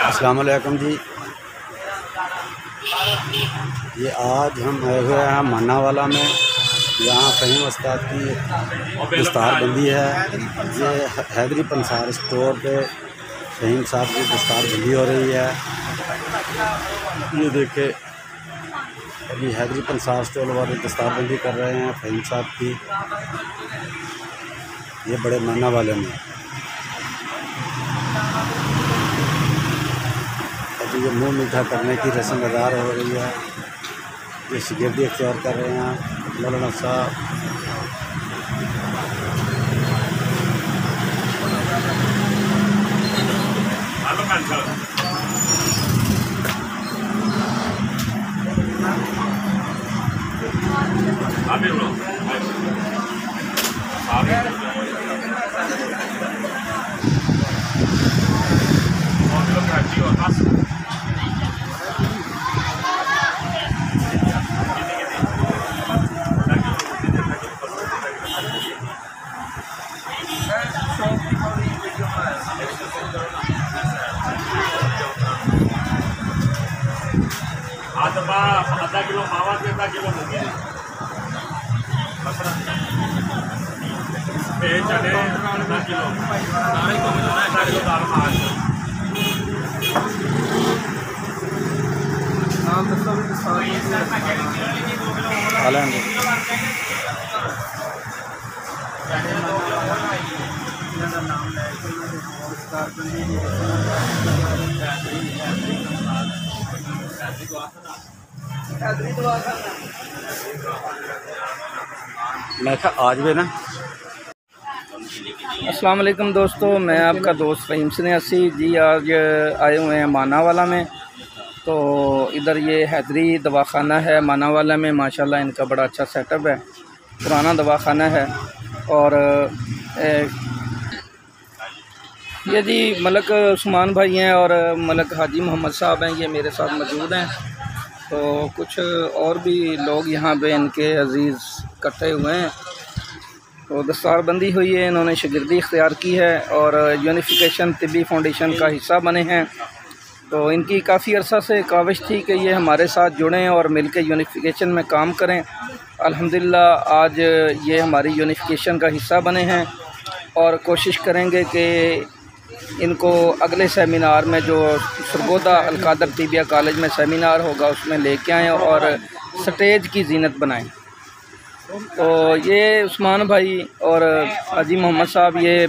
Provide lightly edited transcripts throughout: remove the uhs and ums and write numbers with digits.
अस्सलाम वालेकुम जी। ये आज हम आए हुए हैं मानावाला में, यहाँ फ़हीम उस्ताद की दस्तारबंदी है। ये हैदरी पंसार स्टोर पे फ़हीम साहब की दस्तारबंदी हो रही है। ये देखे अभी हैदरी पंसार स्टोर वाले दस्तारबंदी कर रहे हैं फ़हीम साहब की, ये बड़े मानावाले में। अभी ये मुँह मीठा करने की रस्म अदा हो रही है। ये शिगिर्दी इख्तियार कर रहे हैं मौलाना साहब। आधा किलो मावा के आधा किलो मूंगी चने आधा किलो दाल मैं आज भी ना। अस्सलाम वालेकुम दोस्तों, मैं आपका दोस्त फ़हीम सन्यासी जी। आज आए हुए हैं मानावाला में। तो इधर ये हैदरी दवाखाना है मानावाला में। माशाल्लाह इनका बड़ा अच्छा सेटअप है, पुराना दवाखाना है। और ये जी मलक उस्मान भाई हैं और मलक हाजी मोहम्मद साहब हैं, ये मेरे साथ मौजूद हैं। तो कुछ और भी लोग यहाँ पे इनके अजीज़ इकट्ठे हुए हैं। तो दस्तारबंदी हुई है, इन्होंने शागिर्दी इख्तियार की है और यूनिफिकेशन तिब्बी फाउंडेशन का हिस्सा बने हैं। तो इनकी काफ़ी अरसा से काविश थी कि ये हमारे साथ जुड़ें और मिलकर यूनिफिकेशन में काम करें। अल्हम्दुलिल्लाह आज ये हमारी यूनिफिकेशन का हिस्सा बने हैं और कोशिश करेंगे कि इनको अगले सेमिनार में जो सरगोदा अलकादर तिबिया कॉलेज में सेमिनार होगा उसमें लेके आएँ और स्टेज की जीनत बनाएं। तो ये उस्मान भाई और हाजी मोहम्मद साहब ये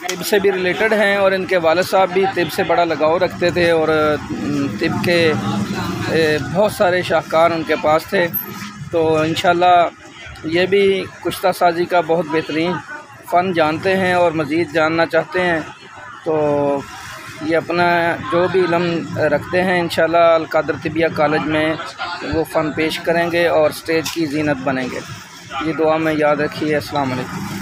तिब से भी रिलेटेड हैं और इनके वालिद साहब भी तिब से बड़ा लगाव रखते थे और तिब के बहुत सारे शाहकार उनके पास थे। तो इंशाल्लाह ये भी कुश्ता साजी का बहुत बेहतरीन फ़न जानते हैं और मज़ीद जानना चाहते हैं। तो ये अपना जो भी इल्म रखते हैं इंशाल्लाह अलकादर तिबिया कॉलेज में वो फ़न पेश करेंगे और स्टेज की जीनत बनेंगे। ये दुआ में याद रखिए। अस्सलाम वालेकुम।